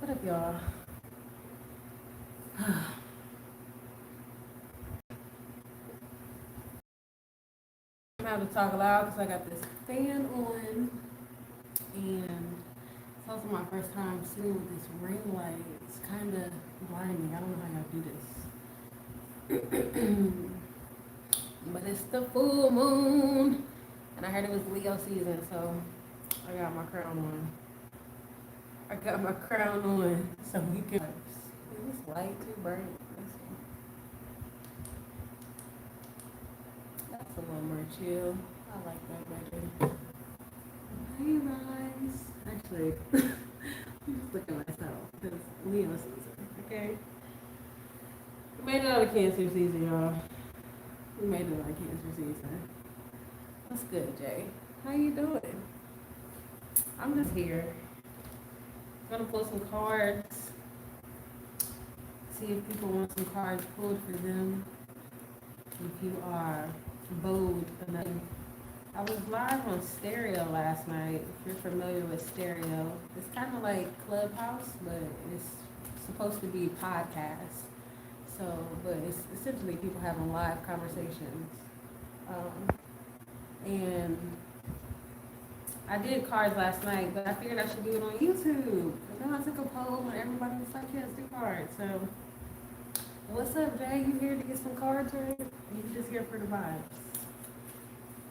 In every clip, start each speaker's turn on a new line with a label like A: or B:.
A: What up, y'all? I'm having to talk loud because I got this fan on, and it's also my first time sitting with this ring light. It's kind of blinding. I don't know how y'all do this. But it's the full moon, and I heard it was Leo season, so I got my crown on. I got my crown on so we can. Is this light too bright? That's a little more chill. I like that better. Hey guys. Actually, I'm just looking at myself because Leo season, okay? We made it out of Cancer season, y'all. We made it out of Cancer season. What's good, Jay? How you doing? I'm just here. Gonna pull some cards. See if people want some cards pulled for them. If you are bold enough. I was live on Stereo last night. If you're familiar with Stereo, it's kind of like Clubhouse, but it's supposed to be podcast. So, but it's essentially people having live conversations. And I did cards last night, but I figured I should do it on YouTube. And then I took a poll and everybody was like, yes, do cards. So, what's up, Jay? You here to get some cards, right? You just here for the vibes.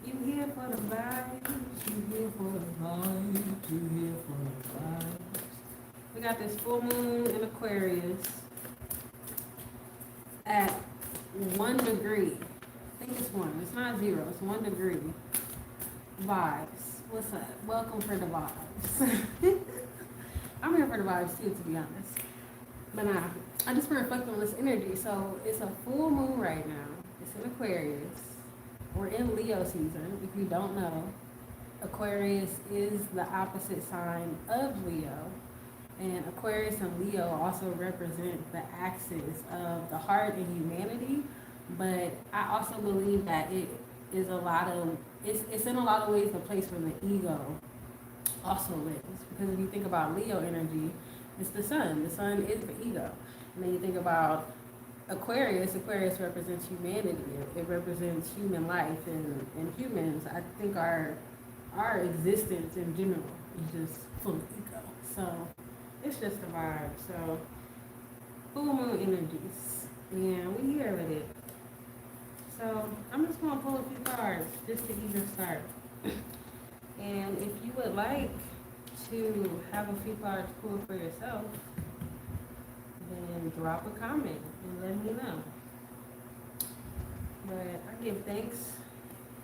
A: You here for the vibes. You here for the vibes. You here for the vibes. We got this full moon in Aquarius at 1 degree. I think it's 1. It's not 0. It's 1 degree. Vibes. What's up? Welcome for the vibes. I'm here for the vibes too, to be honest. But I just been reflecting on this energy. So it's a full moon right now. It's in Aquarius. We're in Leo season. If you don't know, Aquarius is the opposite sign of Leo. And Aquarius and Leo also represent the axis of the heart and humanity. But I also believe that it is it's in a lot of ways the place where the ego also lives. Because if you think about Leo energy, it's the sun. The sun is the ego. And then you think about Aquarius represents humanity. It represents human life and humans. I think our existence in general is just full of ego. So it's just a vibe. So full moon energies. And we here with it. So I'm just gonna pull a few cards just to even start. And if you would like to have a few cards pulled for yourself, then drop a comment and let me know. But I give thanks.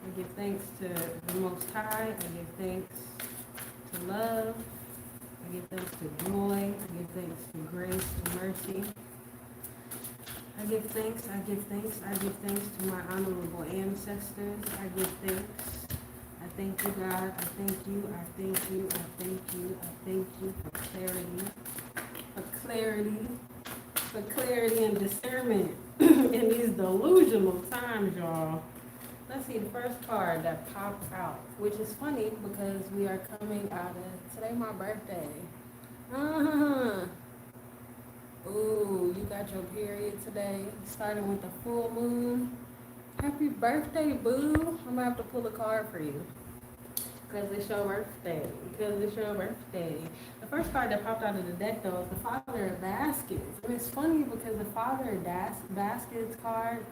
A: I give thanks to the Most High. I give thanks to love. I give thanks to joy. I give thanks to grace, to mercy. I give thanks. I give thanks. I give thanks to my honorable ancestors. I give thanks. I thank you, God. I thank you. I thank you. I thank you. I thank you for clarity. For clarity. For clarity and discernment in these delusional times, y'all. Let's see the first card that popped out, which is funny because we are coming out of today my birthday. Ooh, you got your period today, starting with the full moon. Happy birthday, boo. I'm gonna have to pull a card for you. Because it's your birthday. Because it's your birthday. The first card that popped out of the deck, though, is the Father of Baskets. And it's funny because the Father of Baskets card,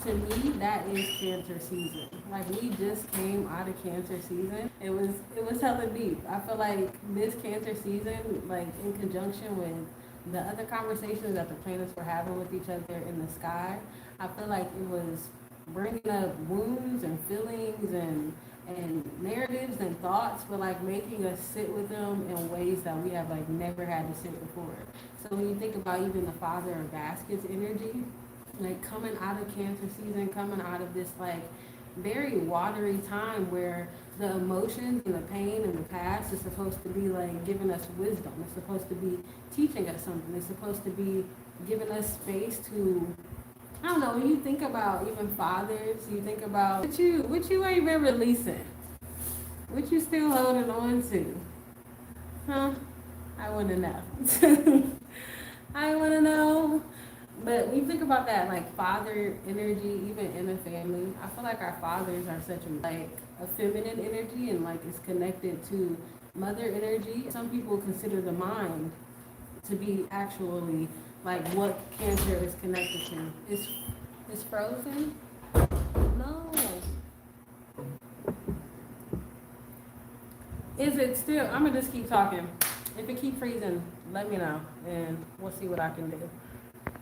A: to me, that is Cancer season. Like, we just came out of Cancer season. It was hella deep. I feel like this Cancer season, like, in conjunction with the other conversations that the planets were having with each other in the sky, I feel like it was bringing up wounds and feelings and narratives and thoughts, but like making us sit with them in ways that we have like never had to sit before. So when you think about even the Father of Baskets energy, like coming out of Cancer season, coming out of this like very watery time where the emotions and the pain and the past is supposed to be like giving us wisdom. It's supposed to be teaching us something. It's supposed to be giving us space to, I don't know, when you think about even fathers, you think about what you ain't been releasing. What you still holding on to? Huh? I want to know. I want to know. But when you think about that, like father energy, even in a family, I feel like our fathers are such a feminine energy and like it's connected to mother energy. Some people consider the mind to be actually like what Cancer is connected to. It's frozen? No. Is it still? I'm gonna just keep talking. If it keep freezing, let me know, and we'll see what I can do.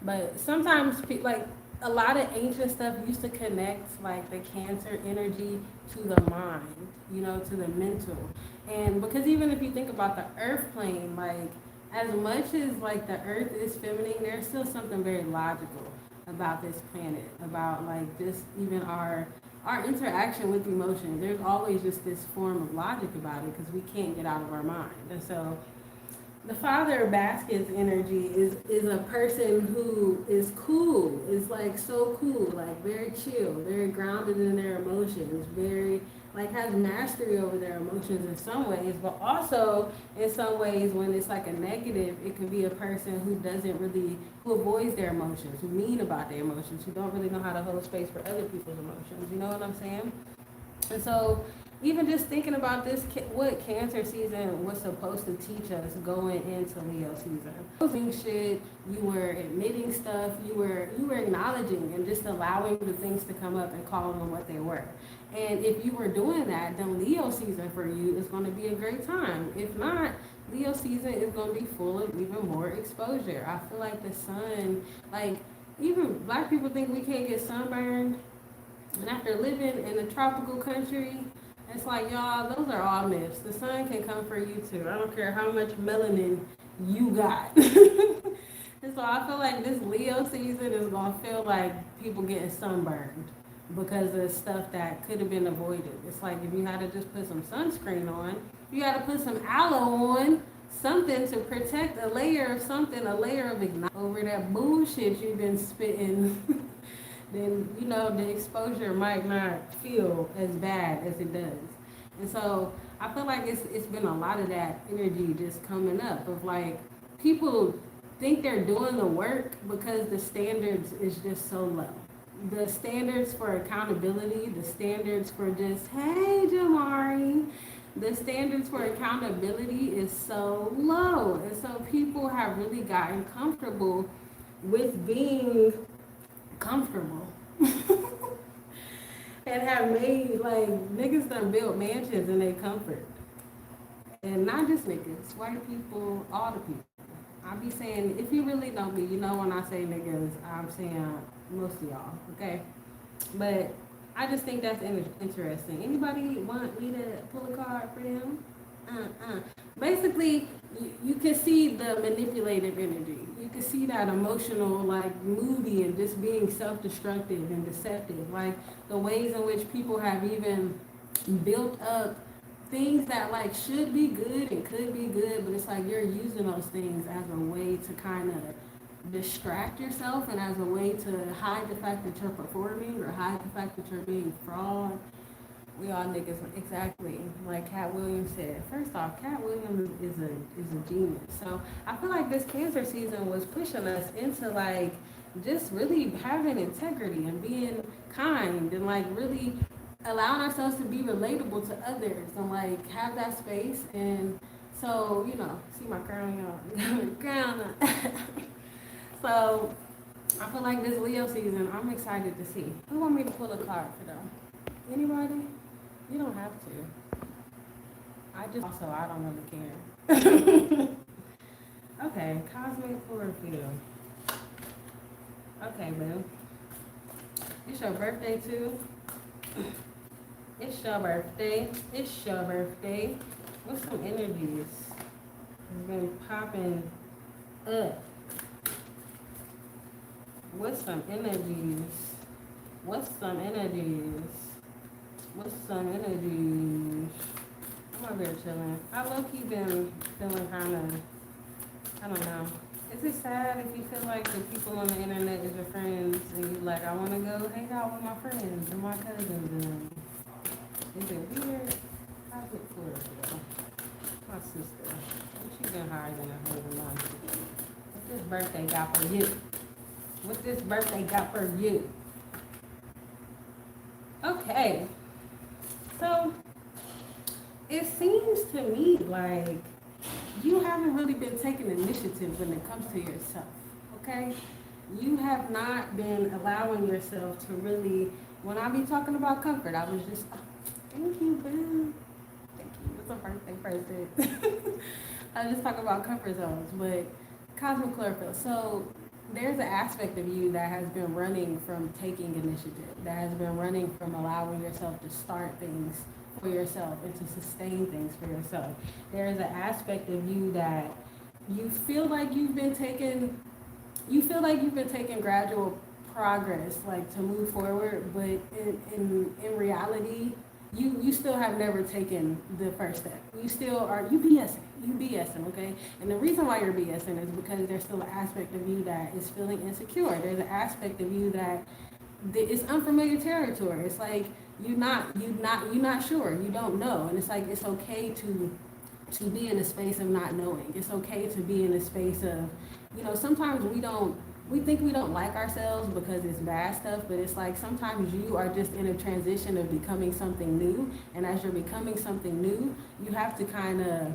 A: But sometimes, like a lot of ancient stuff used to connect like the Cancer energy to the mind, to the mental. And because even if you think about the Earth plane, like as much as like the Earth is feminine, there's still something very logical about this planet, about like just even our interaction with emotion. There's always just this form of logic about it because we can't get out of our mind. And so the father of baskets energy is a person who is cool, is like so cool, like very chill, very grounded in their emotions, very like has mastery over their emotions in some ways, but also in some ways when it's like a negative, it can be a person who avoids their emotions, who mean about their emotions, who don't really know how to hold space for other people's emotions. You know what I'm saying? And so even just thinking about this, what Cancer season was supposed to teach us going into Leo season. Posting shit, you were admitting stuff, you were acknowledging and just allowing the things to come up and calling them what they were. And if you were doing that, then Leo season for you is going to be a great time. If not, Leo season is going to be full of even more exposure. I feel like the sun, like even black people think we can't get sunburned. And after living in a tropical country, it's like, y'all, those are all myths. The sun can come for you too. I don't care how much melanin you got. And so I feel like this Leo season is going to feel like people getting sunburned because of stuff that could have been avoided. It's like if you had to just put some sunscreen on, you got to put some aloe on, something to protect a layer of something, a layer of ignite over that bullshit you've been spitting. Then the exposure might not feel as bad as it does. And so I feel like it's been a lot of that energy just coming up of like people think they're doing the work because the standards is just so low. The standards for accountability, the standards for just, hey Jamari, the standards for accountability is so low. And so people have really gotten comfortable with being comfortable and have made like niggas done built mansions in their comfort. And not just niggas, white people, all the people. I be saying, if you really know me, when I say niggas, I'm saying most of y'all, okay? But I just think that's interesting. Anybody want me to pull a card for them? Basically, you can see the manipulative energy. You can see that emotional, like moody and just being self-destructive and deceptive. Like the ways in which people have even built up things that like should be good and could be good, but it's like you're using those things as a way to kind of distract yourself and as a way to hide the fact that you're performing or hide the fact that you're being fraud. We all niggas, exactly like Cat Williams said. First off, Cat Williams is a genius. So I feel like this Cancer season was pushing us into like just really having integrity and being kind and like really allowing ourselves to be relatable to others and like have that space. And so see my crown, y'all. Crown. So I feel like this Leo season, I'm excited to see. Who want me to pull a card for them? Anybody? You don't have to. I don't really care. Okay, Cosmic Chlorophyll. Okay, boo. It's your birthday too. It's your birthday. It's your birthday. What's some energies? It's been popping up. What's some energies? What's some energies? What's some energies? I'm over here chilling. I low-key been feeling kind of, I don't know. Is it sad if you feel like the people on the internet is your friends and you like, I want to go hang out with my friends and my cousins? And is it weird? How's it for? My sister. What you been hiding in her life? What this birthday got for you? What this birthday got for you? Okay. So it seems to me like you haven't really been taking initiative when it comes to yourself. Okay? You have not been allowing yourself to really, when I be talking about comfort, I was just, thank you, boo. Thank you. It's a birthday present. I was just talking about comfort zones, but cosmic chlorophyll. So there's an aspect of you that has been running from taking initiative, that has been running from allowing yourself to start things for yourself and to sustain things for yourself. There's an aspect of you that you feel like you've been taking gradual progress, like to move forward, but in reality, you still have never taken the first step. You BSing, okay? And the reason why you're BSing is because there's still an aspect of you that is feeling insecure. There's an aspect of you that it's unfamiliar territory. It's like you're not sure. You don't know, and it's like it's okay to be in a space of not knowing. It's okay to be in a space of, sometimes we think we don't like ourselves because it's bad stuff, but it's like sometimes you are just in a transition of becoming something new, and as you're becoming something new, you have to kind of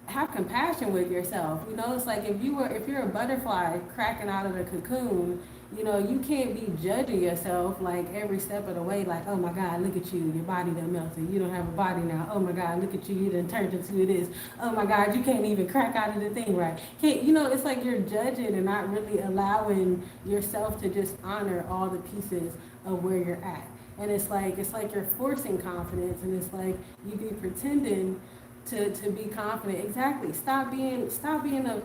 A: have compassion with yourself. It's like if you're a butterfly cracking out of the cocoon, you can't be judging yourself like every step of the way, like, oh my God, look at you, your body done melted, you don't have a body now, oh my God, look at you, you done turned into this, oh my God, you can't even crack out of the thing right. It's like you're judging and not really allowing yourself to just honor all the pieces of where you're at. And it's like you're forcing confidence, and it's like you be pretending to be confident. Exactly. Stop being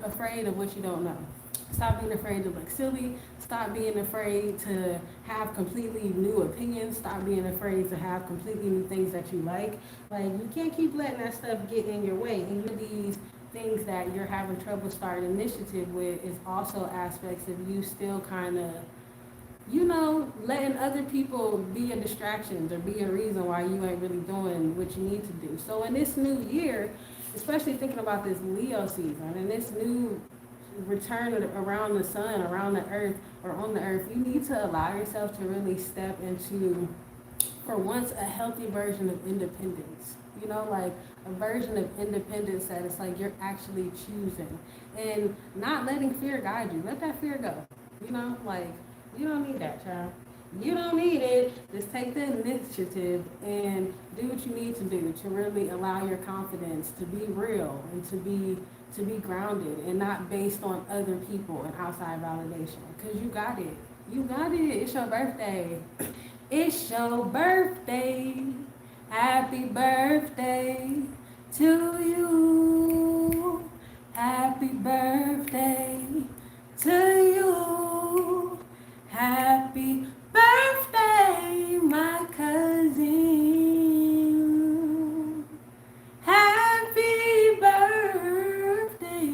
A: afraid of what you don't know. Stop being afraid to look silly. Stop being afraid to have completely new opinions. Stop being afraid to have completely new things that you like. Like, you can't keep letting that stuff get in your way. And these things that you're having trouble starting initiative with is also aspects of you still kind of, letting other people be a distraction or be a reason why you ain't really doing what you need to do. So in this new year, especially thinking about this Leo season and this new return around the sun, around the earth, or on the earth, you need to allow yourself to really step into, for once, a healthy version of independence. Like a version of independence that it's like you're actually choosing and not letting fear guide you. Let that fear go. Like, you don't need that, child. You don't need it. Just take the initiative and do what you need to do to really allow your confidence to be real and to be grounded and not based on other people and outside validation. Because you got it. You got it. It's your birthday. It's your birthday. Happy birthday to you. Happy birthday to you. Happy birthday, my cousin. Happy birthday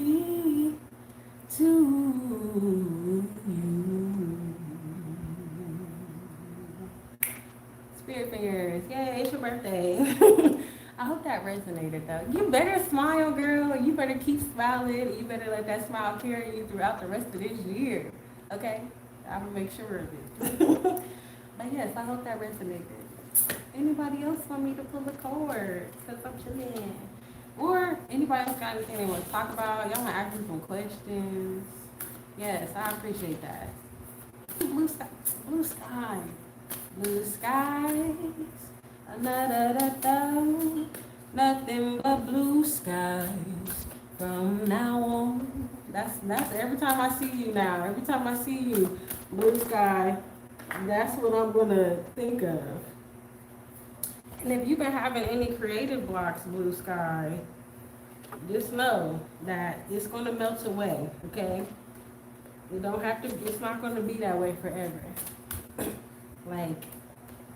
A: to you. Spirit fingers. Yay, it's your birthday. I hope that resonated though. You better smile, girl. You better keep smiling. You better let that smile carry you throughout the rest of this year. Okay? I'm gonna make sure of it. But yes, I hope that resonated. Anybody else want me to pull a card? Because I'm chilling. Or anybody else got anything they want to talk about? Y'all want to ask me some questions? Yes, I appreciate that. Blue sky. Blue sky. Blue skies. Nothing but blue skies from now on. That's every time I see you now. Every time I see you, blue sky, that's what I'm gonna think of. And if you've been having any creative blocks, blue sky, just know that it's gonna melt away, okay? It's not gonna be that way forever. Like,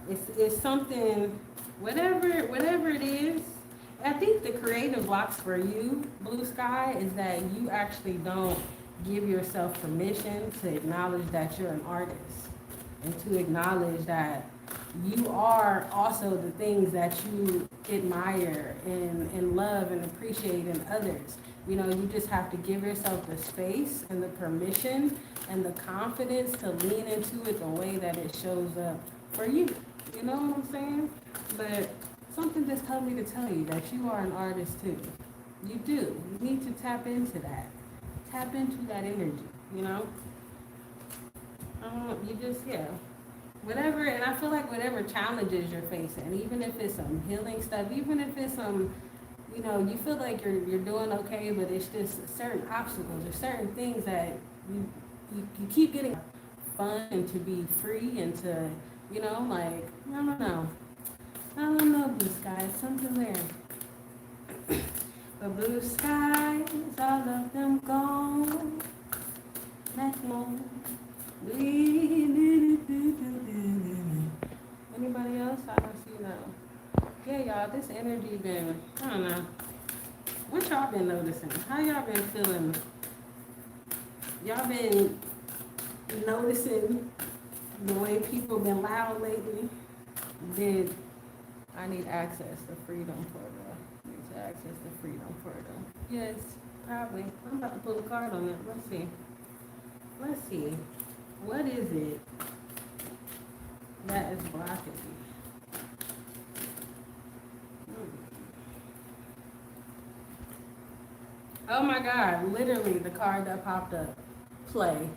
A: it's something, whatever it is. I think the creative blocks for you, blue sky, is that you actually don't give yourself permission to acknowledge that you're an artist and to acknowledge that you are also the things that you admire and love and appreciate in others. You know, you just have to give yourself the space and the permission and the confidence to lean into it the way that it shows up for you. You know what I'm saying? But something just told me to tell you that you are an artist too. You do. You need to tap into that. Tap into that energy, you know? You just, yeah. Whatever, and I feel like whatever challenges you're facing, even if it's some healing stuff, even if it's some, you know, you feel like you're doing okay, but it's just certain obstacles or certain things that you keep getting fun and to be free and to, you know, like, I don't know. I don't know, blue sky, something there. The blue skies, all of them gone. Next month. Anybody else? I don't see no. Yeah, y'all, this energy been, I don't know. What y'all been noticing? How y'all been feeling? Y'all been noticing the way people been loud lately? Did I need access to freedom portal? Need to access the freedom portal. Yes, probably. I'm about to pull a card on it. Let's see. Let's see. What is it that is blocking me? Oh my God, literally the card that popped up. Play.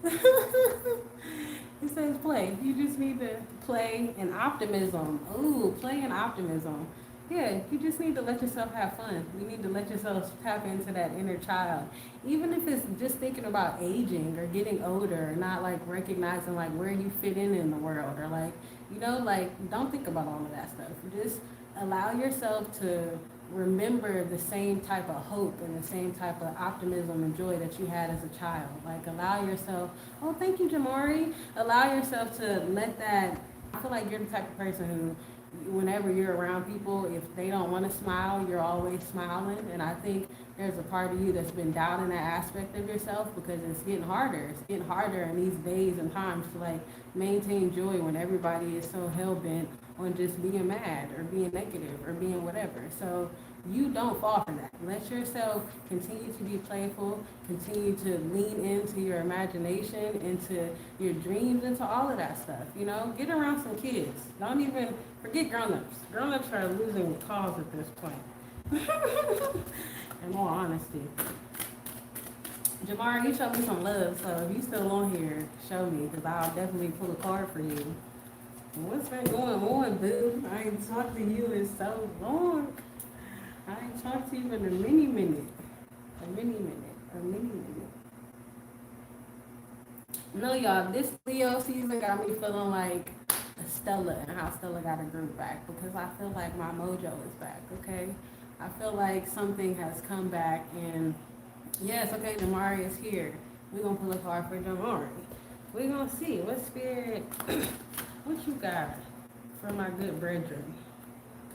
A: It says play. You just need to play and optimism. Ooh, play and optimism. Yeah, you just need to let yourself have fun. You need to let yourself tap into that inner child. Even if it's just thinking about aging or getting older and not like recognizing like where you fit in the world or like, you know, like don't think about all of that stuff. Just allow yourself to remember the same type of hope and the same type of optimism and joy that you had as a child. Like allow yourself, oh, thank you, Jamari. Allow yourself to let that, I feel like you're the type of person who whenever you're around people, if they don't want to smile, you're always smiling. And I think there's a part of you that's been doubting that aspect of yourself because it's getting harder. It's getting harder in these days and times to like maintain joy when everybody is so hell-bent on just being mad or being negative or being whatever. So you don't fall for that. Let yourself continue to be playful, continue to lean into your imagination, into your dreams, into all of that stuff. You know, get around some kids. Don't even forget grown-ups. Grown-ups are losing the cause at this point. In all honesty. Jamar, you showed me some love, so if you still on here, show me, because I'll definitely pull a card for you. What's been going on, boo? I ain't talked to you in so long. I ain't talked to you in a mini minute. No, y'all, this Leo season got me feeling like Stella and how Stella got her group back because I feel like my mojo is back, okay? I feel like something has come back and yes, okay, Jamari is here. We're going to pull a card for Jamari. We're going to see what spirit, what you got for my good brethren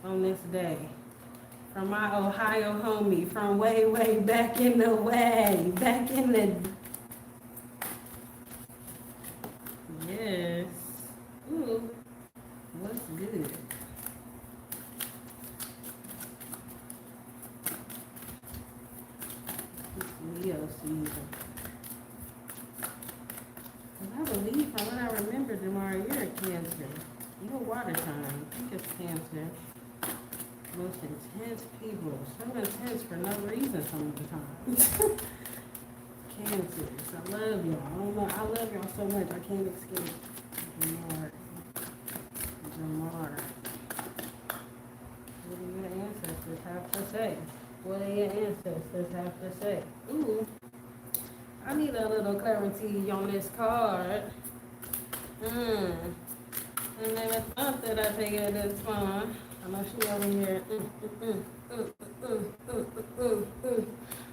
A: on this day. From my Ohio homie, from way, way back in the way, back in the... Yes. Ooh, what's good? It's Leo season. And I believe, from what I remember, Jamari, you're a Cancer. You're water sign. I think it's Cancer. Most intense people. So intense for no reason some of the time. Cancers. I love y'all. I don't know. I love y'all so much. I can't escape. Jamar. What do your ancestors have to say? What do your ancestors have to say? Ooh. I need a little clarity on this card. I never thought that I'd take it this far. I know she over here.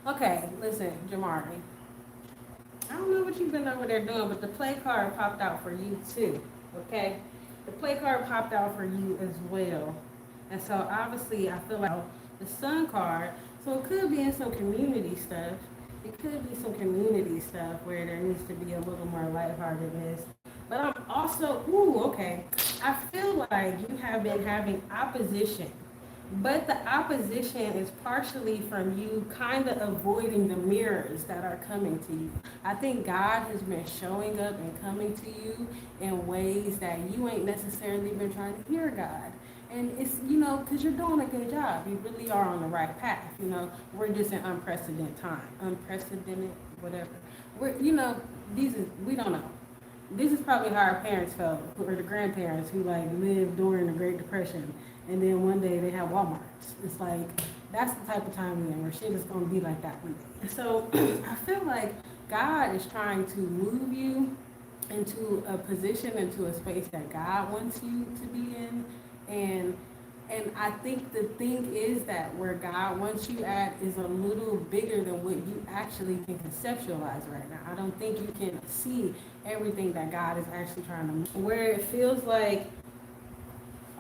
A: Okay, listen, Jamari. I don't know what you've been over there doing, but the play card popped out for you too. Okay? The play card popped out for you as well. And so obviously I feel like the sun card, so it could be in some community stuff. It could be some community stuff where there needs to be a little more lightheartedness. But I'm also, ooh, okay. I feel like you have been having opposition, but the opposition is partially from you kind of avoiding the mirrors that are coming to you. I think God has been showing up and coming to you in ways that you ain't necessarily been trying to hear God. And it's, because you're doing a good job. You really are on the right path. We're just in unprecedented time. Unprecedented, whatever. We don't know. This is probably how our parents felt, or the grandparents who like lived during the Great Depression, and then one day they have Walmarts. It's like that's the type of time we're in, where shit is gonna be like that one day. So I feel like God is trying to move you into a position, into a space that God wants you to be in, and I think the thing is that where God wants you at is a little bigger than what you actually can conceptualize right now. I don't think you can see everything that God is actually trying to move. Where it feels like,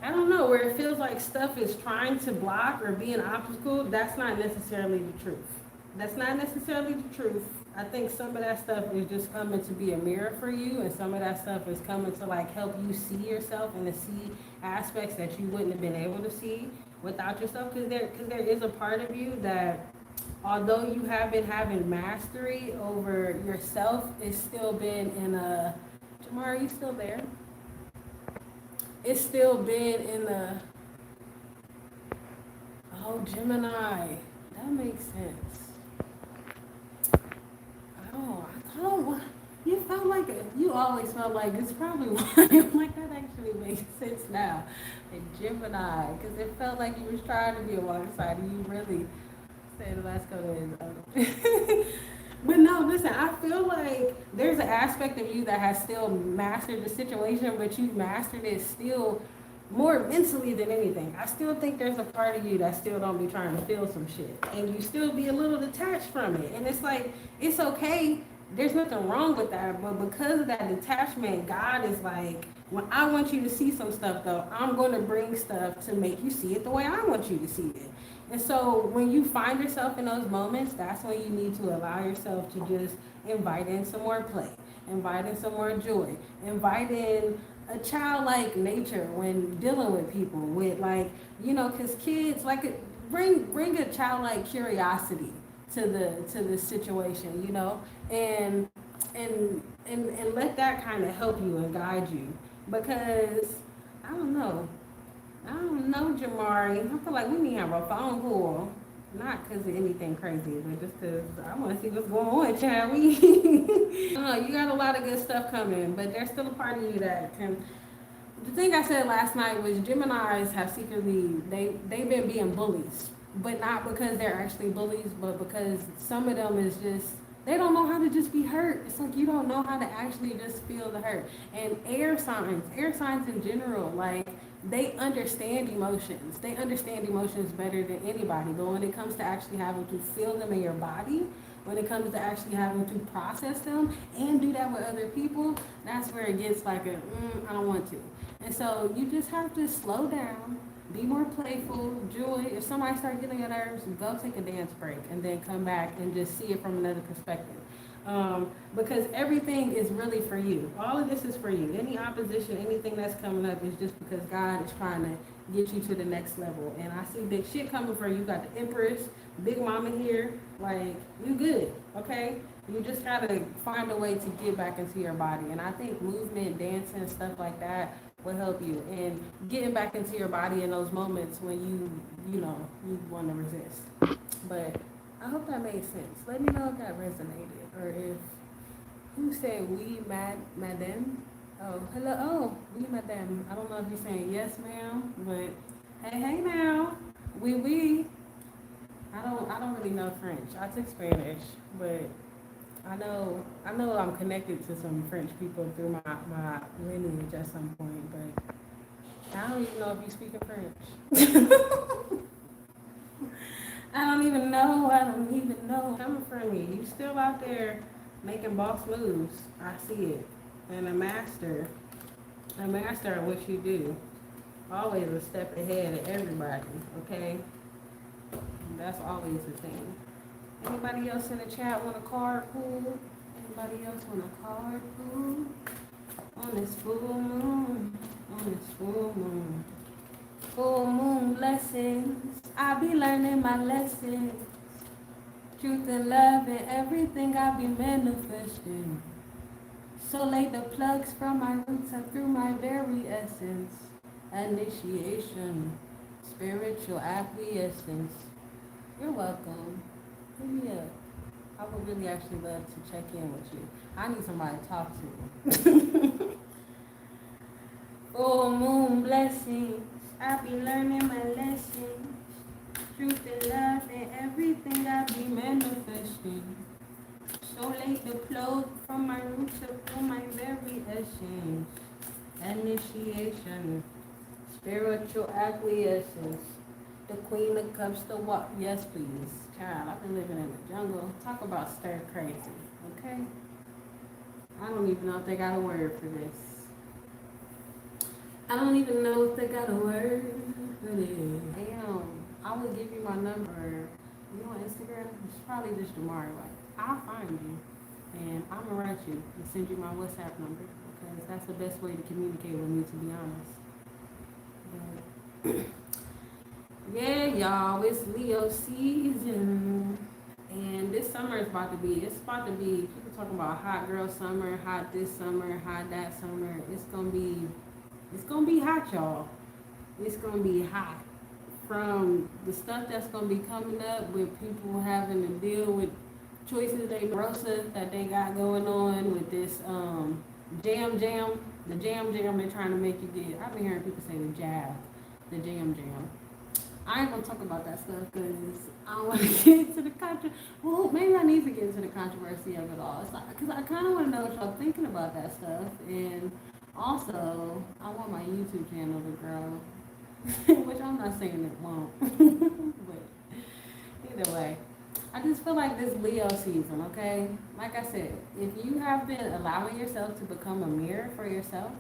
A: I don't know, where it feels like stuff is trying to block or be an obstacle, that's not necessarily the truth. That's not necessarily the truth. I think some of that stuff is just coming to be a mirror for you, and some of that stuff is coming to like help you see yourself and to see aspects that you wouldn't have been able to see without yourself. Because there is a part of you that, although you have been having mastery over yourself, it's still been in a, Jamar, are you still there? It's still been in the, oh, Gemini, that makes sense. I don't want, you felt like it. You always felt like it's probably why. I'm like, that actually makes sense now. And Gemini, because it felt like you was trying to be alongside, and you really said, let's go to his. But no, listen, I feel like there's an aspect of you that has still mastered the situation, but you've mastered it still more mentally than anything. I still think there's a part of you that still don't be trying to feel some shit, and you still be a little detached from it. And it's like, it's okay. There's nothing wrong with that, but because of that detachment, God is like, when I want you to see some stuff though, I'm going to bring stuff to make you see it the way I want you to see it. And so when you find yourself in those moments, that's when you need to allow yourself to just invite in some more play, invite in some more joy, invite in a childlike nature when dealing with people, with like, because kids like bring a childlike curiosity to the situation, and let that kind of help you and guide you, because I don't know, Jamari. I feel like we need to have a phone call. Not because of anything crazy, but just because I want to see what's going on, child. I don't know, you got a lot of good stuff coming, but there's still a part of you that can. The thing I said last night was Geminis have secretly, they've been being bullies, but not because they're actually bullies, but because some of them is just, they don't know how to just be hurt. It's like you don't know how to actually just feel the hurt. And air signs in general, like, they understand emotions. They understand emotions better than anybody. But when it comes to actually having to feel them in your body, when it comes to actually having to process them and do that with other people, that's where it gets like I don't want to. And so you just have to slow down, be more playful, joy. If somebody starts getting your nerves, go take a dance break and then come back and just see it from another perspective. Because everything is really for you. All of this is for you. Any opposition, anything that's coming up is just because God is trying to get you to the next level. And I see big shit coming for you. You got the Empress, Big Mama here. Like, you good, okay? You just gotta find a way to get back into your body. And I think movement, dancing, stuff like that will help you. And getting back into your body in those moments when you want to resist. But I hope that made sense. Let me know if that resonated. Or if, who said we madam? Oh, hello, oh, we madam. I don't know if you're saying yes ma'am, but hey now, we. I don't really know French. I took Spanish, but I know I'm connected to some French people through my lineage at some point, but I don't even know if you speak French. I don't even know. Coming from me, you still out there making boss moves. I see it. And a master at what you do. Always a step ahead of everybody, okay? That's always the thing. Anybody else in the chat want a card pull? Anybody else want a card pull on this full moon? on this full moon. Full moon blessings. I be learning my lessons. Truth and love and everything I be manifesting. So lay the plugs from my roots and through my very essence. Initiation. Spiritual acquiescence. You're welcome. Hit me up. I would really actually love to check in with you. I need somebody to talk to. Full moon blessings. I be learning my lessons. Truth and love and everything I be manifesting. So late the plug from my roots up through my very essence. Initiation. Spiritual acquiescence. The Queen of Cups, the what? Yes, please. Child, I've been living in the jungle. Talk about stir crazy, okay? I don't even know if they got a word for this. I don't even know if they got a word for this. Damn, I will give you my number. You on Instagram? It's probably just Jamari. Like, I'll find you, and I'm gonna write you and send you my WhatsApp number because that's the best way to communicate with me, to be honest. But yeah, y'all, it's Leo season, and this summer is about to be. It's about to be. People talking about hot girl summer, hot this summer, hot that summer. It's gonna be. It's gonna be hot, y'all. It's gonna be hot. From the stuff that's gonna be coming up with people having to deal with choices they that they got going on with this jam, the jam they're trying to make you get. I've been hearing people say the jab, the jam. I ain't gonna talk about that stuff because I don't want to get into the controversy. Well, maybe I need to get into the controversy of it all. It's like, because I kind of want to know what y'all thinking about that stuff. And also, I want my YouTube channel to grow, which I'm not saying it won't. But either way, I just feel like this Leo season, okay? Like I said, if you have been allowing yourself to become a mirror for yourself,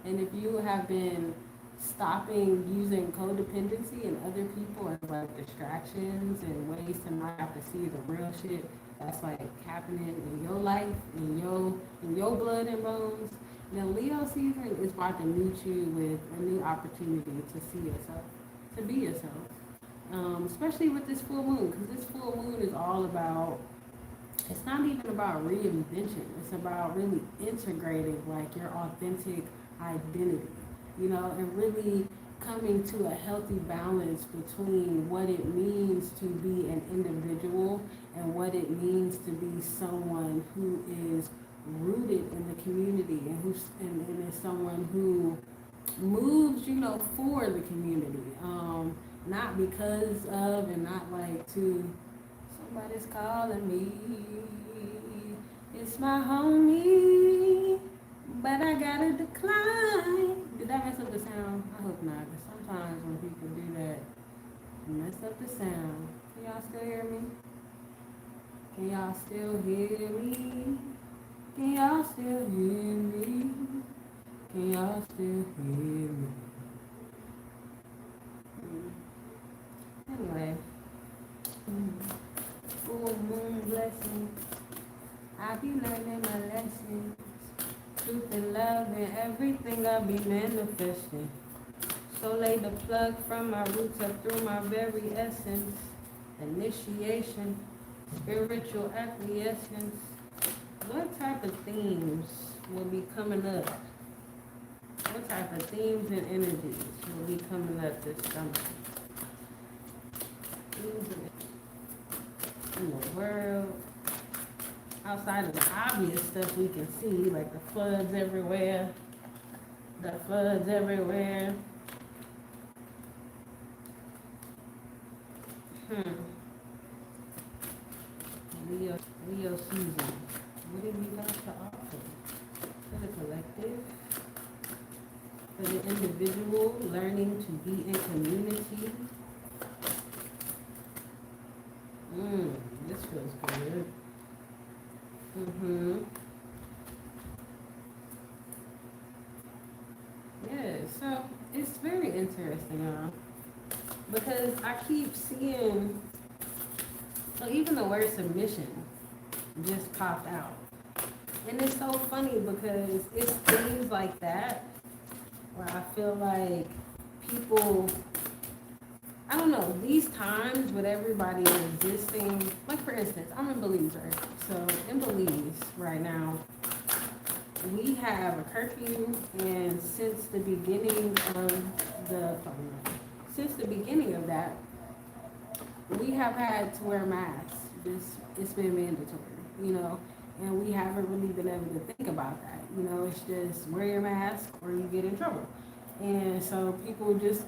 A: and if you have been stopping using codependency and other people as like distractions and ways to not have to see the real shit that's like happening in your life, in your blood and bones, then Leo season is about to meet you with a new opportunity to see yourself, to be yourself. Especially with this full moon, because this full moon is all about, it's not even about reinvention, it's about really integrating like your authentic identity, you know, and really coming to a healthy balance between what it means to be an individual and what it means to be someone who is rooted in the community and is someone who moves, you know, for the community, not because of, and not like to somebody's calling me, it's my homie, but I gotta decline. Did that mess up the sound? I hope not, because sometimes when people do that, it mess up the sound. Can y'all still hear me? Can y'all still hear me? Can y'all still hear me? Can y'all still hear me? Anyway, full moon blessings. I be learning my lessons. Truth and love and everything I be manifesting. So lay the plug from my roots up through my very essence. Initiation, spiritual acquiescence. What type of themes will be coming up? What type of themes and energies will be coming up this summer? Themes in the world. Outside of the obvious stuff we can see, like the floods everywhere. Leo season. What do we got to offer? For the collective, for the individual, learning to be in community. This feels good. Yeah, so it's very interesting, y'all, because I keep seeing, so even the word submission just popped out. And it's so funny because it's things like that where I feel like people, I don't know, these times with everybody existing, like for instance, I'm in Belize, right? So in Belize right now, we have a curfew, and since the beginning of that, we have had to wear masks. It's been mandatory, you know, and we haven't really been able to think about that. You know, it's just wear your mask or you get in trouble. And so people just,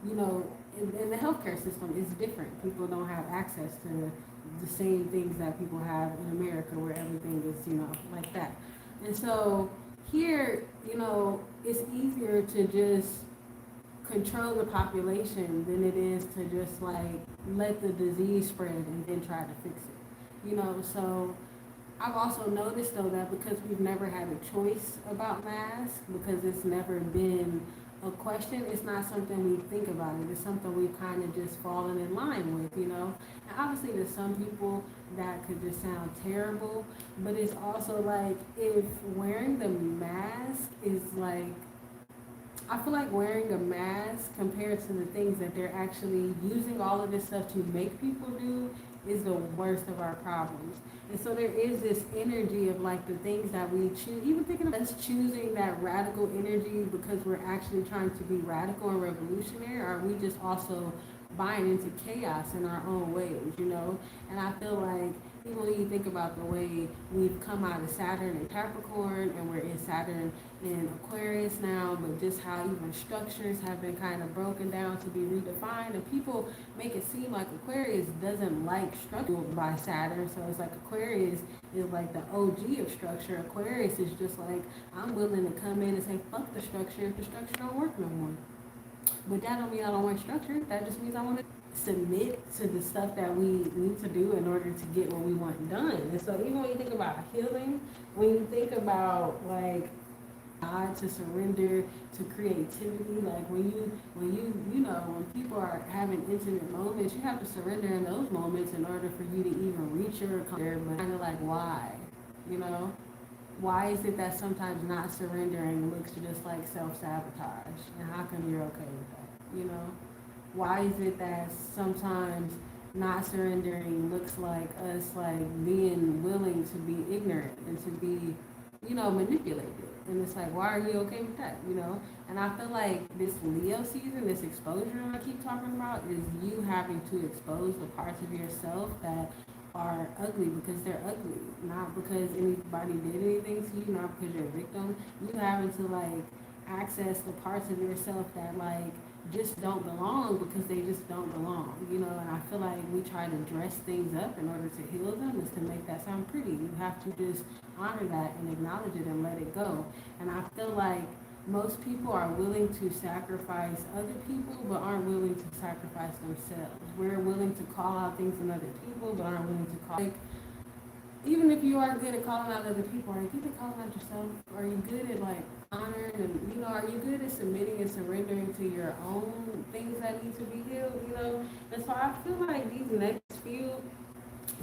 A: you know, in the healthcare system is different. People don't have access to the same things that people have in America where everything is, you know, like that. And so here, you know, it's easier to just control the population than it is to just like let the disease spread and then try to fix it. You know, so I've also noticed though that because we've never had a choice about masks, because it's never been a question, it's not something we think about. It's something we've kind of just fallen in line with, you know. And obviously there's some people that could just sound terrible, but it's also like if wearing the mask is like, I feel like wearing a mask compared to the things that they're actually using all of this stuff to make people do is the worst of our problems. And so there is this energy of like the things that we choose, even thinking of us choosing that radical energy because we're actually trying to be radical and revolutionary, or are we just also buying into chaos in our own ways, you know? And I feel like even when you think about the way we've come out of Saturn and Capricorn and we're in Saturn in Aquarius now, but just how even structures have been kind of broken down to be redefined, and people make it seem like Aquarius doesn't like structure by Saturn. So it's like Aquarius is like the OG of structure. Aquarius is just like, I'm willing to come in and say, fuck the structure if the structure don't work no more. But that don't mean I don't want structure. That just means I want to submit to the stuff that we need to do in order to get what we want done. And so even when you think about healing, when you think about like God, to surrender to creativity, like you know, when people are having intimate moments, you have to surrender in those moments in order for you to even reach your there. But kind of like why, you know? Why is it that sometimes not surrendering looks just like self-sabotage? And how come you're okay with that? You know? Why is it that sometimes not surrendering looks like us like being willing to be ignorant and to be, you know, manipulated? And it's like, why are you okay with that? You know? And I feel like this Leo season, this exposure I keep talking about, is you having to expose the parts of yourself that are ugly because they're ugly, not because anybody did anything to you, not because you're a victim. You having to like access the parts of yourself that like just don't belong because they just don't belong, you know. And I feel like we try to dress things up in order to heal them is to make that sound pretty. You have to just honor that and acknowledge it and let it go. And I feel like most people are willing to sacrifice other people but aren't willing to sacrifice themselves. We're willing to call out things in other people but aren't willing to call, like, even if you are good at calling out other people, are you good at calling out yourself? Are you good at like honoring and, you know, are you good at submitting and surrendering to your own things that need to be healed, you know? And so I feel like these next few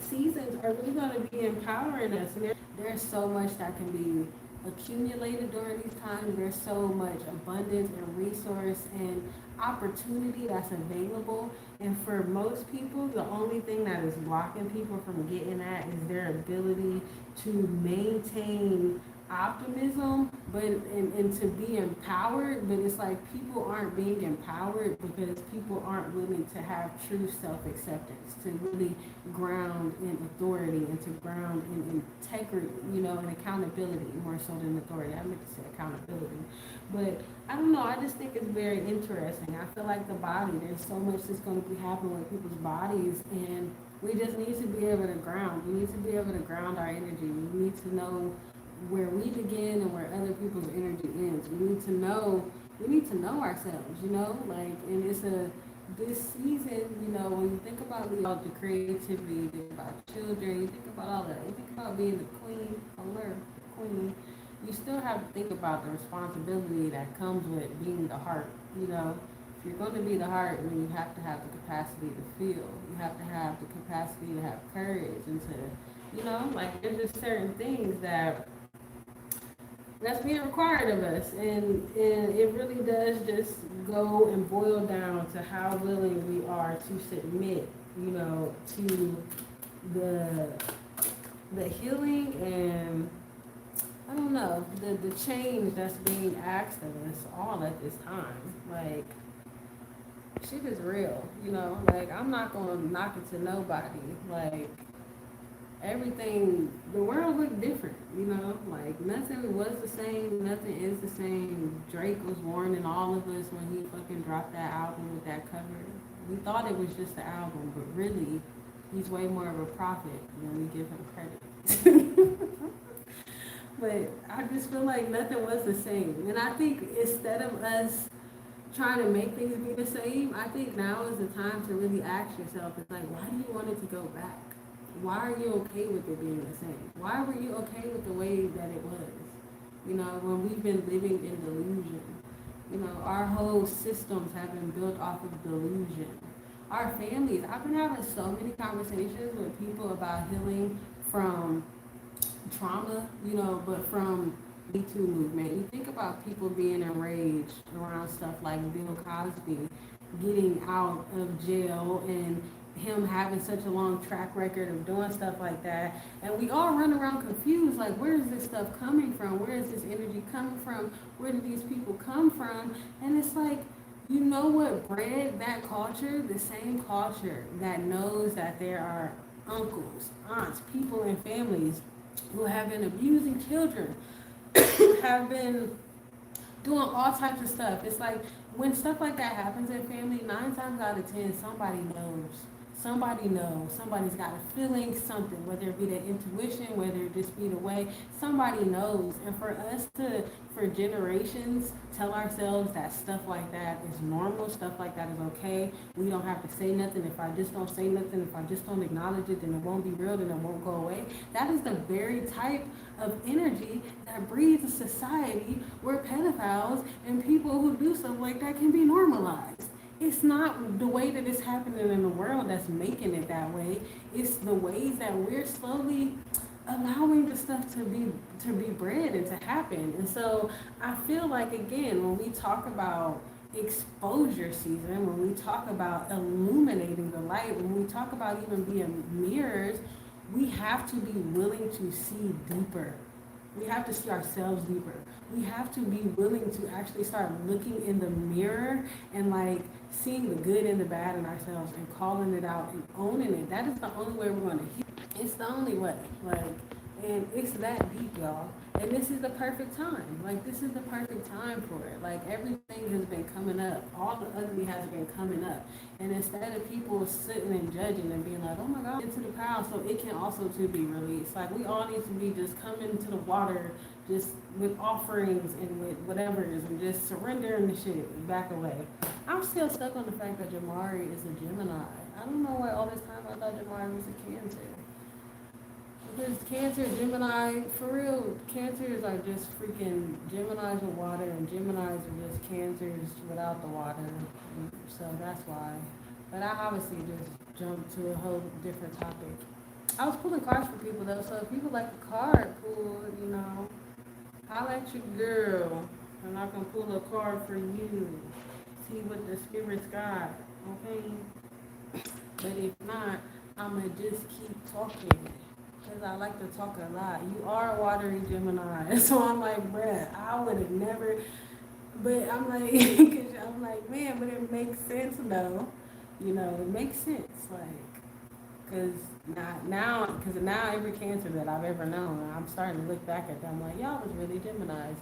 A: seasons are really going to be empowering us. And there's so much that can be accumulated during these times. There's so much abundance and resource and opportunity that's available. And for most people, the only thing that is blocking people from getting that is their ability to maintain optimism, but and to be empowered. But it's like people aren't being empowered because people aren't willing to have true self-acceptance, to really ground in authority and to ground in integrity, you know, and accountability more so than authority. I meant to say accountability, but I don't know. I just think it's very interesting. I feel like the body, there's so much that's going to be happening with people's bodies, and we just need to be able to ground. We need to be able to ground our energy. We need to know where we begin and where other people's energy ends. We need to know ourselves, you know, like, and it's this season, you know, when you think about the creativity, you think about children, you think about all that, you think about being the queen on earth, queen, you still have to think about the responsibility that comes with being the heart, you know. If you're going to be the heart, then you have to have the capacity to feel. You have to have the capacity to have courage and to, you know, like, there's just certain things that That's being required of us, and it really does just go and boil down to how willing we are to submit, to the the healing and I don't know the change that's being asked of us all at this time. Like shit is real, Like I'm not gonna knock it to nobody. Like everything, the world looked different, Like nothing was the same, nothing is the same. Drake was warning all of us when he fucking dropped that album with that cover. We thought it was just the album, but really, he's way more of a prophet than we give him credit. But I just feel like nothing was the same. And I think instead of us trying to make things be the same, I think now is the time to really ask yourself, it's like, why do you want it to go back? Why are you okay with it being the same? Why were you okay with the way that it was? When we've been living in delusion. Our whole systems have been built off of delusion. Our families, I've been having so many conversations with people about healing from trauma, but from Me Too movement. You think about people being enraged around stuff like Bill Cosby getting out of jail and him having such a long track record of doing stuff like that. And we all run around confused, like, where is this stuff coming from? Where is this energy coming from? Where do these people come from? And it's like, you know what bred that culture? The same culture that knows that there are uncles, aunts, people in families who have been abusing children, have been doing all types of stuff. It's like when stuff like that happens in family, 9 times out of 10, somebody knows. Somebody knows. Somebody's got a feeling, something, whether it be the intuition, whether it just be the way, somebody knows. And for us to, for generations, tell ourselves that stuff like that is normal, stuff like that is okay. We don't have to say nothing. If I just don't say nothing, if I just don't acknowledge it, then it won't be real, then it won't go away. That is the very type of energy that breeds a society where pedophiles and people who do stuff like that can be normalized. It's not the way that it's happening in the world that's making it that way. It's the ways that we're slowly allowing the stuff to be bred and to happen. And so I feel like, again, when we talk about exposure season, when we talk about illuminating the light, when we talk about even being mirrors, we have to be willing to see deeper. We have to see ourselves deeper. We have to be willing to actually start looking in the mirror and like seeing the good and the bad in ourselves and calling it out and owning it. That is the only way we're going to heal. It's the only way. And it's that deep, y'all. And this is the perfect time. Like, this is the perfect time for it. Like, everything has been coming up. All the ugly has been coming up. And instead of people sitting and judging and being like, oh my God, into the pile, so it can also to be released. Like, we all need to be just coming to the water just with offerings and with whatever it is and just surrendering the shit back away. I'm still stuck on the fact that Jamari is a Gemini. I don't know why all this time I thought Jamari was a Cancer. Because Cancer, Gemini, for real, Cancers are just freaking Geminis with water, and Geminis are just Cancers without the water. So that's why. But I obviously just jumped to a whole different topic. I was pulling cards for people though, so if people like the card pull, holla at your girl, and I can pull a card for you. See what the spirits got, okay? But if not, I'ma just keep talking. Because I like to talk a lot. You are a watery Gemini. So I'm like, bruh, I would have never. But I'm like, man, but it makes sense though. It makes sense. Like, because now every Cancer that I've ever known, I'm starting to look back at them like, y'all was really Geminis.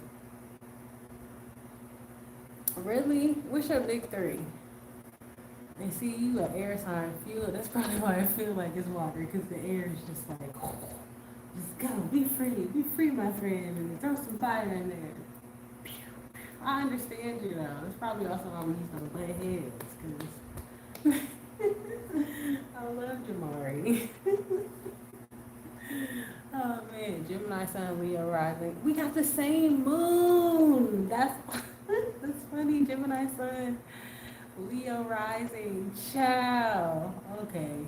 A: Really? What's your big three? And see, you an air sign, fuel. That's probably why I feel like it's water, because the air is just like, oh, just go, be free, my friend, and throw some fire in there. I understand you though. That's probably also why we need some butt heads, because I love Jamari. Oh man, Gemini Sun, Leo rising. We got the same moon. That's funny. Gemini Sun, Leo rising. Ciao. Okay.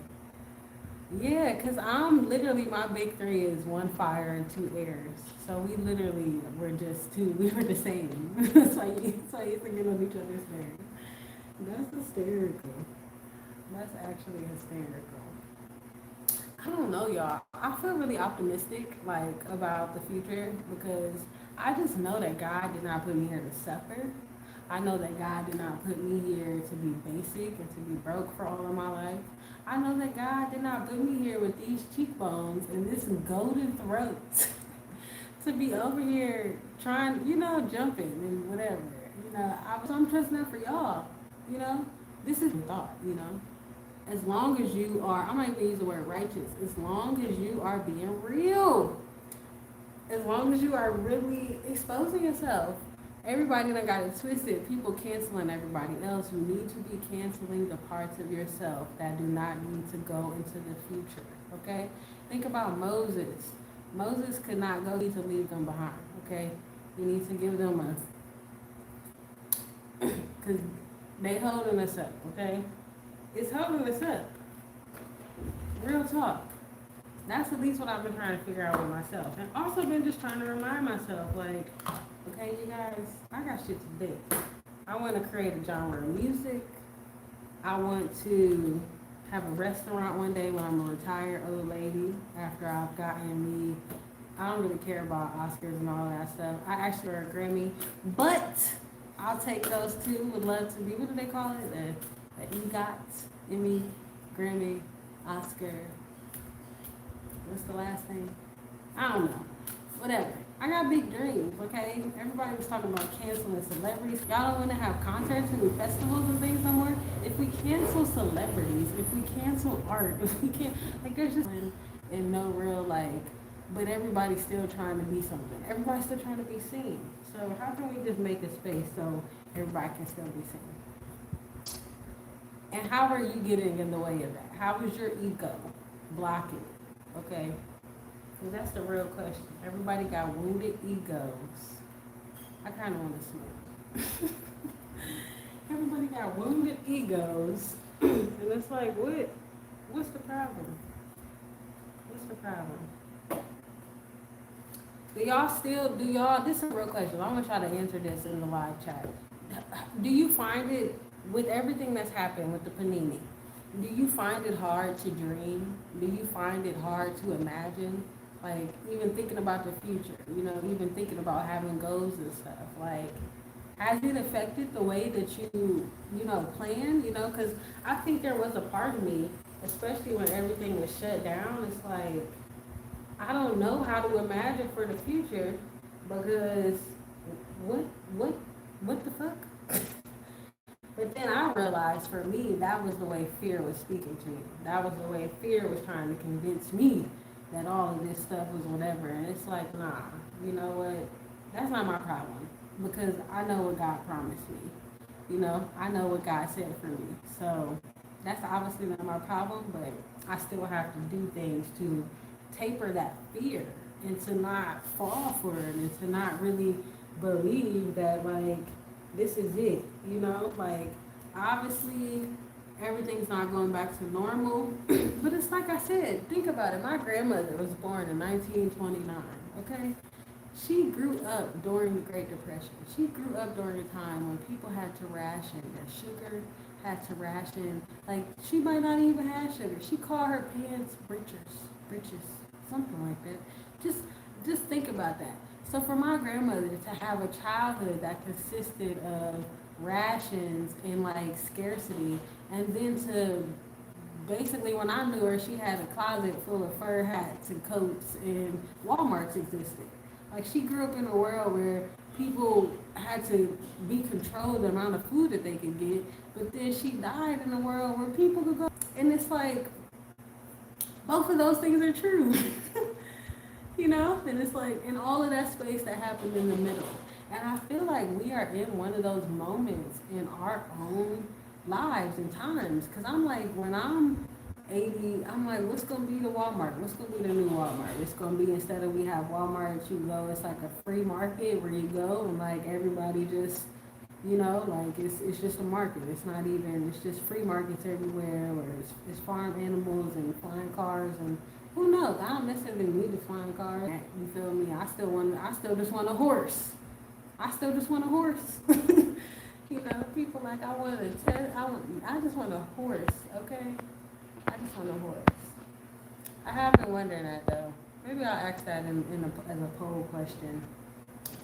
A: Yeah, because I'm literally, my big three is one fire and two airs. So we literally were just two, we were the same. So you thinking of each other's names. That's hysterical. That's actually hysterical. I don't know, y'all. I feel really optimistic, like, about the future because I just know that God did not put me here to suffer. I know that God did not put me here to be basic and to be broke for all of my life. I know that God did not put me here with these cheekbones and this golden throat to be over here trying, jumping and whatever. So I'm trusting that for y'all. You know, this is thought. As long as you are, I'm not even use the word righteous. As long as you are being real, as long as you are really exposing yourself. Everybody that got it twisted. People canceling everybody else. You need to be canceling the parts of yourself that do not need to go into the future. Okay? Think about Moses. Moses could not go. Need to leave them behind. Okay? You need to give them because they holding us up. Okay? It's holding us up. Real talk. That's at least what I've been trying to figure out with myself. And also been just trying to remind myself, like, okay, you guys, I got shit to do. I want to create a genre of music. I want to have a restaurant one day when I'm a retired old lady after I've gotten me. I don't really care about Oscars and all that stuff. I actually are a Grammy, but I'll take those two. Would love to be, what do they call it? The EGOTs, Emmy, Grammy, Oscar. What's the last thing? I don't know. Whatever. I got big dreams, okay? Everybody was talking about canceling celebrities. Y'all don't want to have concerts and festivals and things no more. If we cancel celebrities, if we cancel art, if we can't, like, there's just and no real, like, but everybody's still trying to be something. Everybody's still trying to be seen. So how can we just make a space so everybody can still be seen? And how are you getting in the way of that? How is your ego blocking? Okay? Because that's the real question. Everybody got wounded egos. I kind of want to smoke. Everybody got wounded egos. And it's like, what's the problem? What's the problem? This is a real question. I want y'all to answer this in the live chat. Do you find it, with everything that's happened with the panini, do you find it hard to dream? Do you find it hard to imagine? Like, even thinking about the future, even thinking about having goals and stuff. Like, has it affected the way that plan? Because I think there was a part of me, especially when everything was shut down, it's like, I don't know how to imagine for the future because what the fuck? But then I realized for me, that was the way fear was speaking to me. That was the way fear was trying to convince me that all of this stuff was whatever. And it's like, nah, you know what? That's not my problem because I know what God promised me. I know what God said for me. So that's obviously not my problem, but I still have to do things to taper that fear and to not fall for it and to not really believe that, like, this is it, like, obviously everything's not going back to normal. But it's like I said, think about it. My grandmother was born in 1929, okay? She grew up during the Great Depression. She grew up during a time when people had to ration their sugar, had to ration, like, she might not even have sugar. She called her pants britches, something like that. Just think about that. So for my grandmother to have a childhood that consisted of rations and, like, scarcity, and then to basically, when I knew her, she had a closet full of fur hats and coats, and Walmarts existed. Like, she grew up in a world where people had to be controlled the amount of food that they could get, but then she died in a world where people could go. And it's like, both of those things are true. And it's like, in all of that space that happened in the middle. And I feel like we are in one of those moments in our own lives and times. Because I'm like, when I'm 80, I'm like, what's going to be the Walmart? What's going to be the new Walmart? It's going to be, instead of we have Walmart, you go, it's like a free market where you go and, like, everybody just You know, like it's just a market. It's not even. It's just free markets everywhere, or it's farm animals and flying cars and who knows? I don't necessarily need the flying cars. You feel me? I still want. I still just want a horse. I still just want a horse. You know, people like I want to test. I just want a horse. Okay, I just want a horse. I have been wondering that though. Maybe I'll ask that as a poll question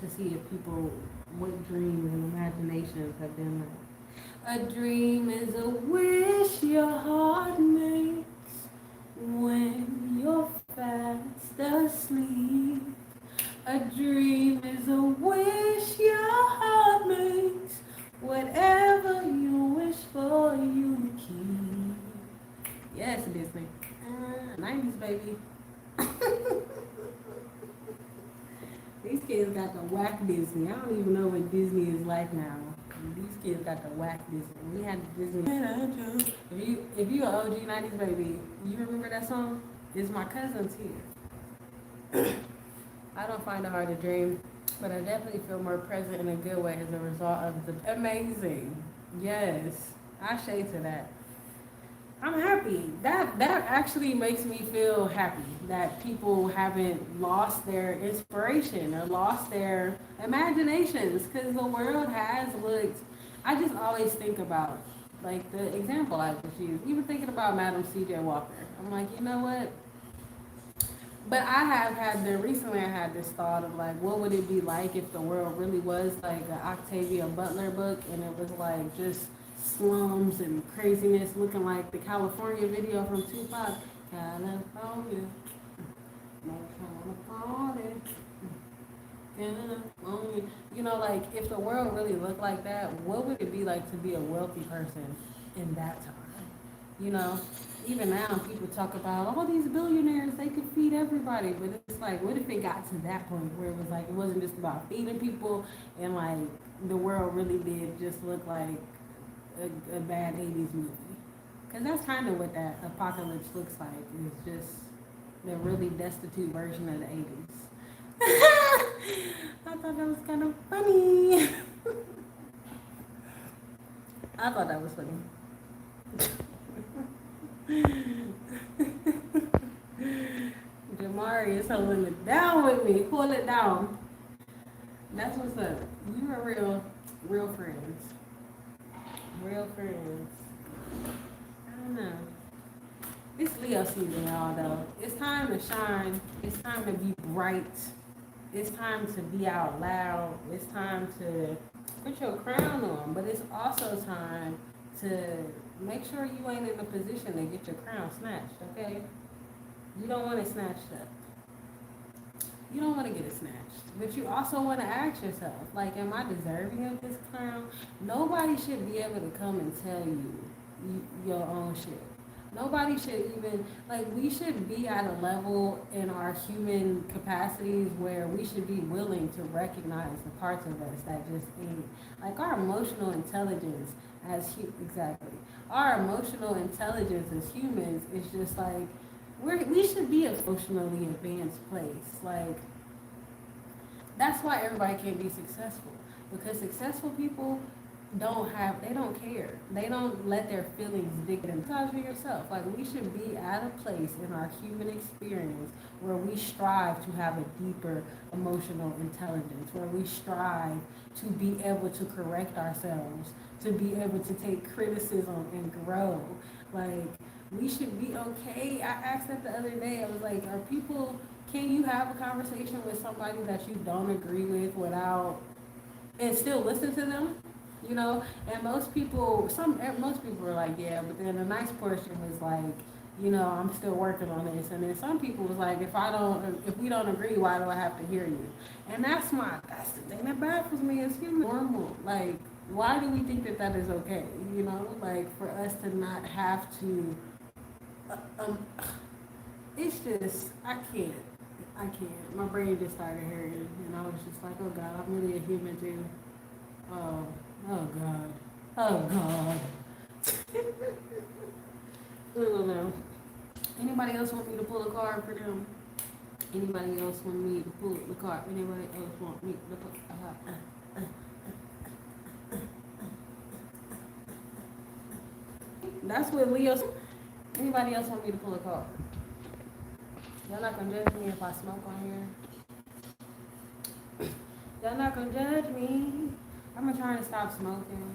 A: to see if people what dreams and imaginations have been like. A dream is a wish your heart makes when you're fast asleep. A dream is a wish your heart makes. Whatever you wish for, you keep. Yes, Disney. 90s, baby. These kids got the whack Disney. I don't even know what Disney is like now. These kids got the whack Disney. We had Disney. If you an OG 90s baby, you remember that song? It's my cousin's here. I don't find it hard to dream, but I definitely feel more present in a good way as a result of the amazing. Yes, I shade to that. I'm happy. That actually makes me feel happy that people haven't lost their inspiration or lost their imaginations because the world has looked. I just always think about like the example I just used. Even thinking about Madam C.J. Walker, I'm like, you know what? But I have had the recently. I had this thought of like, what would it be like if the world really was like an Octavia Butler book, and it was like just slums and craziness, looking like the California video from Tupac. California, no California. You know, like if the world really looked like that, what would it be like to be a wealthy person in that time? You know, even now people talk about all these billionaires, they could feed everybody, but it's like, what if it got to that point where it was like, it wasn't just about feeding people and like the world really did just look like a bad 80s movie? Because that's kind of what that apocalypse looks like. It's just the really destitute version of the 80s. I thought that was kind of funny. I thought that was funny. Jamari is holding it down with me. Pull it down. That's what's up. You are real friends. Real friends. I don't know. It's Leo season, y'all, though. It's time to shine. It's time to be bright. It's time to be out loud. It's time to put your crown on. But it's also time to make sure you ain't in a position to get your crown snatched, okay? You don't want it snatched up. You don't want to get it snatched. But you also want to ask yourself, like, am I deserving of this crown? Nobody should be able to come and tell you your own shit. Nobody should even, like, we should be at a level in our human capacities where we should be willing to recognize the parts of us that just ain't. Like, our emotional intelligence exactly. Our emotional intelligence as humans is just like, we should be an emotionally advanced place. Like, that's why everybody can't be successful. Because successful people they don't care. They don't let their feelings dictate them. Sometimes for yourself. Like, we should be at a place in our human experience where we strive to have a deeper emotional intelligence, where we strive to be able to correct ourselves, to be able to take criticism and grow. Like, we should be okay. I asked that the other day. I was like, can you have a conversation with somebody that you don't agree with and still listen to them? You know, and most people were like, yeah, but then the nice portion was like, you know, I'm still working on this. And then some people was like, if we don't agree, why do I have to hear you? And that's the thing that baffles me as human. Normal. Like, why do we think that is okay? You know, like, for us to not have to, it's just, I can't. My brain just started hurting, and I was just like, oh God, I'm really a human too. Oh God. Oh God. I don't know. Anybody else want me to pull a card for them? Anybody else want me to pull the card? Anybody else want me to pull? That's what Leo. Anybody else want me to pull a card? Y'all not gonna judge me if I smoke on here. Y'all not gonna judge me. I've been trying to stop smoking.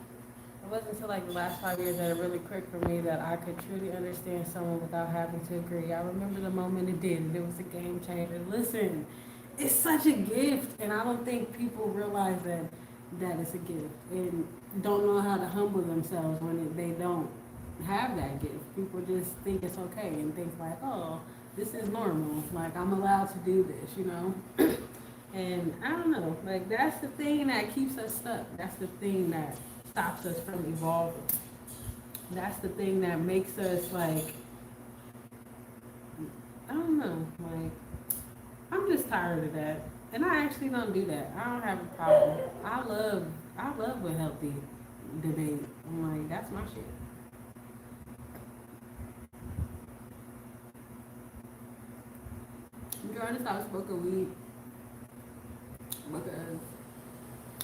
A: It wasn't until like the last 5 years that it really clicked for me that I could truly understand someone without having to agree. I remember the moment it did. It was a game changer. Listen, it's such a gift, and I don't think people realize that it's a gift and don't know how to humble themselves when they don't have that gift. People just think it's okay and think like, oh, this is normal. Like I'm allowed to do this, you know. And I don't know, like that's the thing that keeps us stuck. That's the thing that stops us from evolving. That's the thing that makes us like, I don't know, like I'm just tired of that. And I actually don't do that. I don't have a problem. I love a healthy debate. I'm like, that's my shit. I'm trying to stop smoking weed because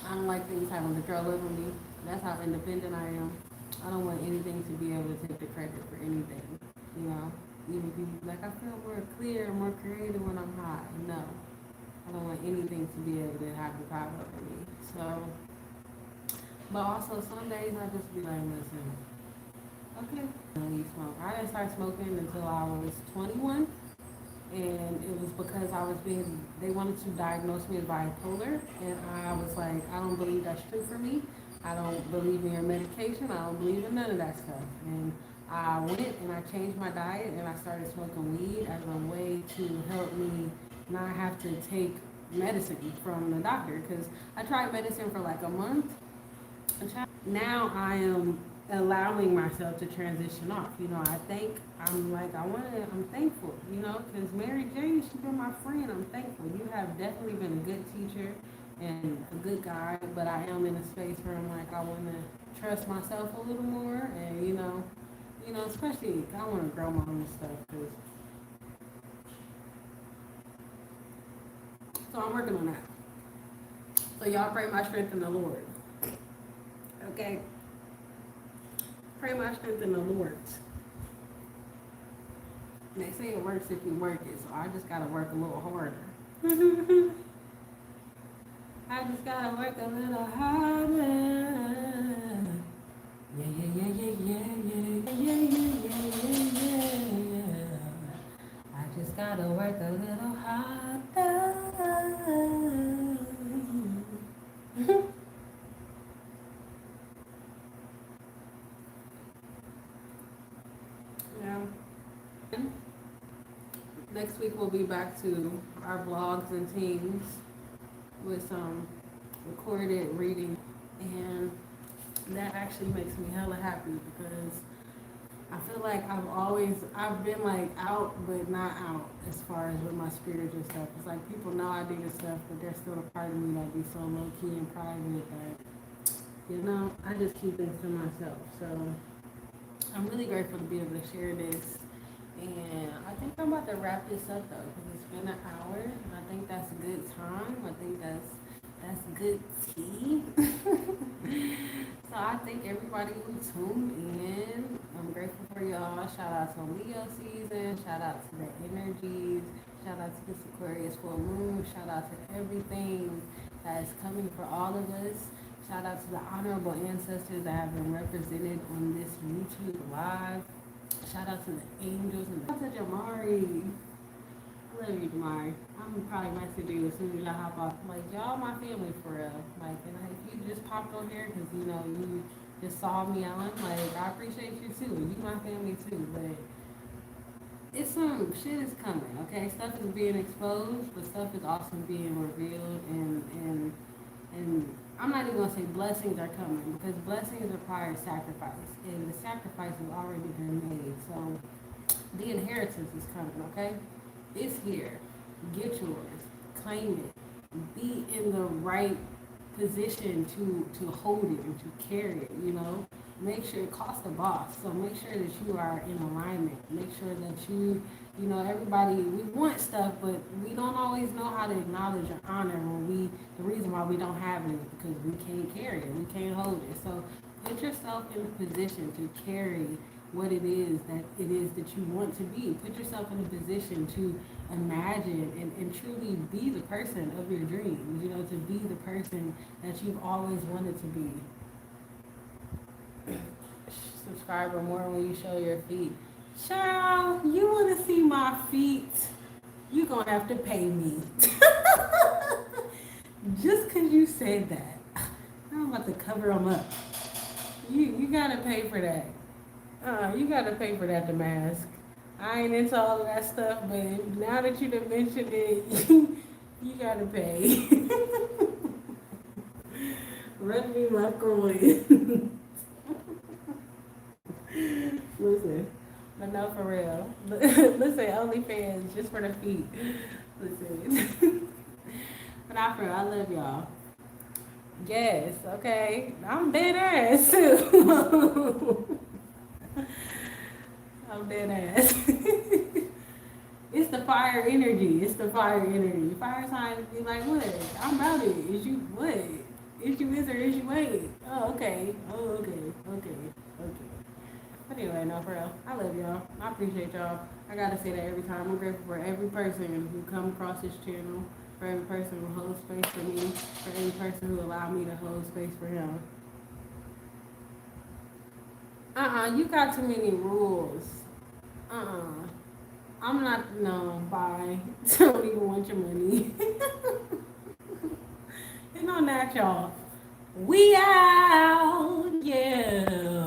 A: I don't like things having control over me. That's how independent I am. I don't want anything to be able to take the credit for anything. You know, even people like I feel more clear, more creative when I'm high. No, I don't want anything to be able to have the power over me. So, but also some days I just be like, listen, okay, I don't need smoke. I didn't start smoking until I was 21. And it was because they wanted to diagnose me as bipolar, and I was like, I don't believe that's true for me. I don't believe in your medication. I don't believe in none of that stuff. And I went and I changed my diet and I started smoking weed as a way to help me not have to take medicine from the doctor. Because I tried medicine for like a month. Now I am allowing myself to transition off. You know, I'm thankful, you know, because Mary Jane, she's been my friend. I'm thankful. You have definitely been a good teacher and a good guy, but I am in a space where I'm like, I want to trust myself a little more, and especially I want to grow my own stuff. So I'm working on that. So y'all pray my strength in the Lord. Okay. Pray my strength in the Lord. They say it works if you work it, so I just gotta work a little harder. I just gotta work a little harder. Yeah, yeah, yeah, yeah, yeah, yeah, yeah, yeah, yeah, yeah, yeah. I just gotta work a little harder. Yeah. Next week we'll be back to our blogs and teams with some recorded reading, and that actually makes me hella happy because I feel like I've been like out but not out as far as with my spiritual stuff. It's like people know I do this stuff, but there's still a part of me that be so low key and private that I just keep things to myself. So I'm really grateful to be able to share this. And I think I'm about to wrap this up though, because it's been an hour, and I think that's a good time. I think that's good tea. So I thank everybody who tuned in. I'm grateful for y'all. Shout out to Leo season. Shout out to the energies. Shout out to this Aquarius full moon. Shout out to everything that is coming for all of us. Shout out to the honorable ancestors that have been represented on this YouTube live. Shout out to the angels and shout out to Jamari. I love you, Jamari. I'm probably message you as soon as y'all hop off. Like, y'all my family for real. Like, and if you just popped on here because, you just saw me on, like, I appreciate you too. You my family too. But it's some shit is coming, okay? Stuff is being exposed, but stuff is also being revealed. And I'm not even going to say blessings are coming because blessings require sacrifice. And the sacrifice has already been made. So the inheritance is coming, okay? It's here. Get yours. Claim it. Be in the right position to hold it and to carry it, Make sure it costs the boss. So make sure that you are in alignment. Make sure that everybody, we want stuff, but we don't always know how to acknowledge or honor the reason why we don't have it is because we can't carry it. We can't hold it. So put yourself in a position to carry what it is that you want to be. Put yourself in a position to imagine and truly be the person of your dreams, to be the person that you've always wanted to be. Subscriber more when you show your feet. Child, you want to see my feet? You're going to have to pay me. Just because you said that, I'm about to cover them up. You got to pay for that. You got to pay for that, the mask. I ain't into all of that stuff, but now that you done mentioned it, you got to pay. Run me my coin. Listen, but no, for real. Listen, OnlyFans, just for the feet. Listen. But not for real, I love y'all. Yes, okay. I'm dead ass, too. I'm dead ass. It's the fire energy. It's the fire energy. Fire signs be like, what? I'm about it. Is you what? Is you is or is you ain't? Oh, okay. Oh, okay. But anyway, no, for real. I love y'all. I appreciate y'all. I gotta say that every time. I'm grateful for every person who come across this channel, for every person who holds space for me, for every person who allowed me to hold space for him. You got too many rules. I'm not, no, bye. Don't even want your money. And on that, y'all, we out, yeah.